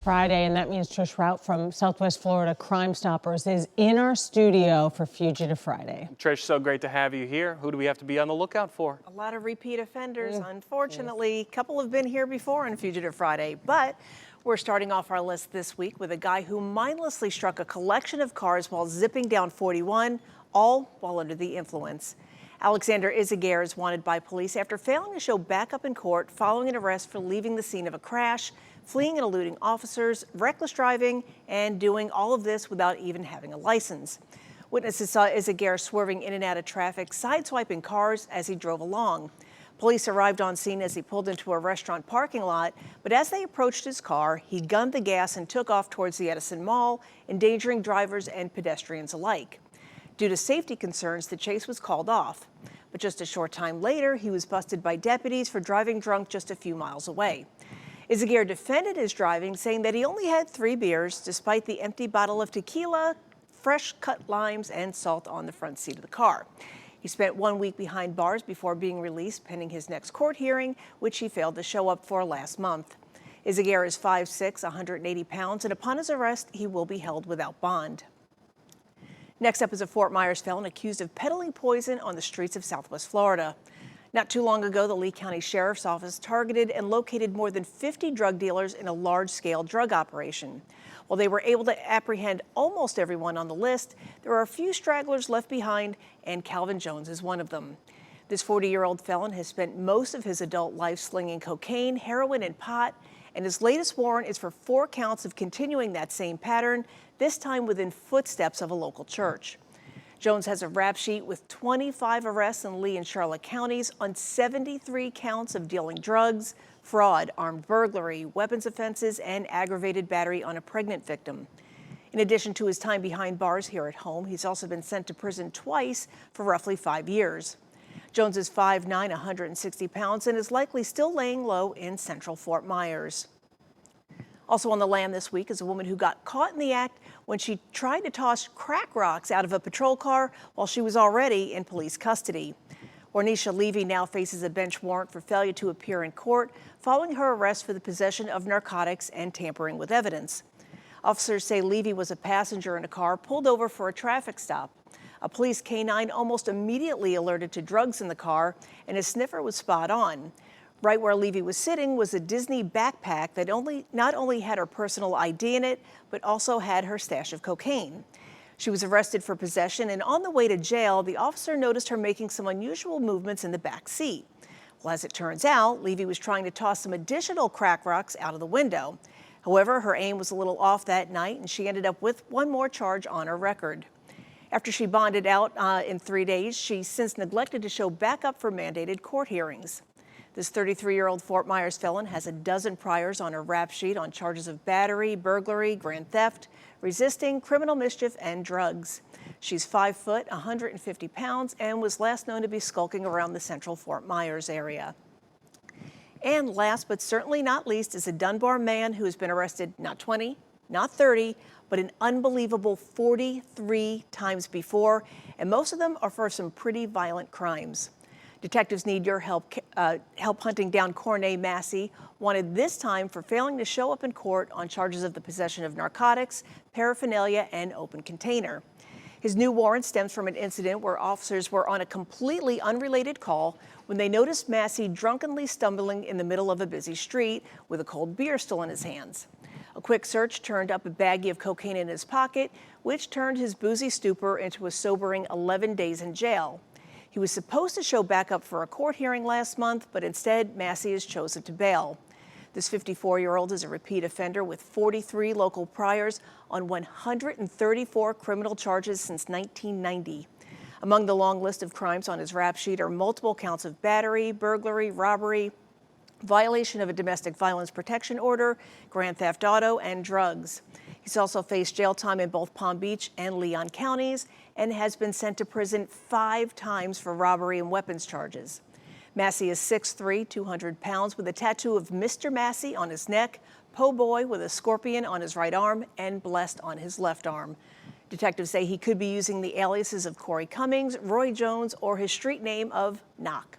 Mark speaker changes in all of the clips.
Speaker 1: Friday, and that means Trish Rout from Southwest Florida Crime Stoppers is in our studio for Fugitive Friday.
Speaker 2: Trish, so great to have you here. Who do we have to be on the lookout for?
Speaker 3: A lot of repeat offenders. Unfortunately, a couple have been here before on Fugitive Friday, but we're starting off our list this week with a guy who mindlessly struck a collection of cars while zipping down 41, all while under the influence. Alexander Izaguirre is wanted by police after failing to show backup in court following an arrest for leaving the scene of a crash, fleeing and eluding officers, reckless driving, and doing all of this without even having a license. Witnesses saw Izaguirre swerving in and out of traffic, sideswiping cars as he drove along. Police arrived on scene as he pulled into a restaurant parking lot, but as they approached his car, he gunned the gas and took off towards the Edison Mall, endangering drivers and pedestrians alike. Due to safety concerns, the chase was called off. But just a short time later, he was busted by deputies for driving drunk just a few miles away. Izaguirre defended his driving, saying that he only had 3 beers, despite the empty bottle of tequila, fresh cut limes, and salt on the front seat of the car. He spent 1 week behind bars before being released pending his next court hearing, which he failed to show up for last month. Izaguirre is 5'6", 180 pounds, and upon his arrest, he will be held without bond. Next up is a Fort Myers felon accused of peddling poison on the streets of Southwest Florida. Not too long ago, the Lee County Sheriff's Office targeted and located more than 50 drug dealers in a large-scale drug operation. While they were able to apprehend almost everyone on the list, there are a few stragglers left behind, and Calvin Jones is one of them. This 40-year-old felon has spent most of his adult life slinging cocaine, heroin, and pot, and his latest warrant is for 4 counts of continuing that same pattern, this time within footsteps of a local church. Jones has a rap sheet with 25 arrests in Lee and Charlotte counties on 73 counts of dealing drugs, fraud, armed burglary, weapons offenses, and aggravated battery on a pregnant victim. In addition to his time behind bars here at home, he's also been sent to prison twice for roughly 5 years. Jones is 5'9", 160 pounds, and is likely still laying low in central Fort Myers. Also on the lam this week is a woman who got caught in the act when she tried to toss crack rocks out of a patrol car while she was already in police custody. Ornisha Levy now faces a bench warrant for failure to appear in court following her arrest for the possession of narcotics and tampering with evidence. Officers say Levy was a passenger in a car pulled over for a traffic stop. A police canine almost immediately alerted to drugs in the car, and a sniffer was spot on. Right where Levy was sitting was a Disney backpack that not only had her personal ID in it, but also had her stash of cocaine. She was arrested for possession, and on the way to jail, the officer noticed her making some unusual movements in the back seat. Well, as it turns out, Levy was trying to toss some additional crack rocks out of the window. However, her aim was a little off that night, and she ended up with 1 more charge on her record. After she bonded out in 3 days, she since neglected to show backup for mandated court hearings. This 33-year-old Fort Myers felon has a dozen priors on her rap sheet on charges of battery, burglary, grand theft, resisting, criminal mischief, and drugs. She's 5 foot, 150 pounds, and was last known to be skulking around the central Fort Myers area. And last but certainly not least is a Dunbar man who has been arrested not 20, not 30, but an unbelievable 43 times before, and most of them are for some pretty violent crimes. Detectives need your help hunting down Corney Massey, wanted this time for failing to show up in court on charges of the possession of narcotics, paraphernalia, and open container. His new warrant stems from an incident where officers were on a completely unrelated call when they noticed Massey drunkenly stumbling in the middle of a busy street with a cold beer still in his hands. A quick search turned up a baggie of cocaine in his pocket, which turned his boozy stupor into a sobering 11 days in jail. He was supposed to show backup for a court hearing last month, but instead Massey has chosen to bail. This 54-year-old is a repeat offender with 43 local priors on 134 criminal charges since 1990. Among the long list of crimes on his rap sheet are multiple counts of battery, burglary, robbery, violation of a domestic violence protection order, grand theft auto, and drugs. He's also faced jail time in both Palm Beach and Leon counties and has been sent to prison 5 times for robbery and weapons charges. Massey is 6'3", 200 pounds, with a tattoo of Mr. Massey on his neck, Po' Boy with a scorpion on his right arm, and Blessed on his left arm. Detectives say he could be using the aliases of Corey Cummings, Roy Jones, or his street name of Knock.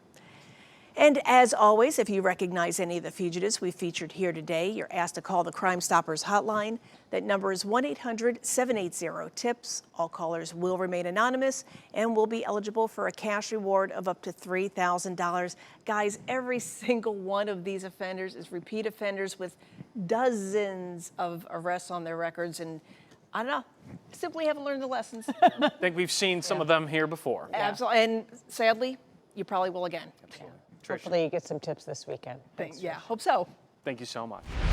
Speaker 3: And as always, if you recognize any of the fugitives we featured here today, you're asked to call the Crime Stoppers hotline. That number is 1-800-780-TIPS. All callers will remain anonymous and will be eligible for a cash reward of up to $3,000. Guys, every single one of these offenders is repeat offenders with dozens of arrests on their records, and I don't know, simply haven't learned the lessons.
Speaker 2: I think we've seen some of them here before.
Speaker 3: Absolutely, and sadly, you probably will again.
Speaker 1: Hopefully you get some tips this weekend.
Speaker 3: Yeah, hope so.
Speaker 2: Thank you so much.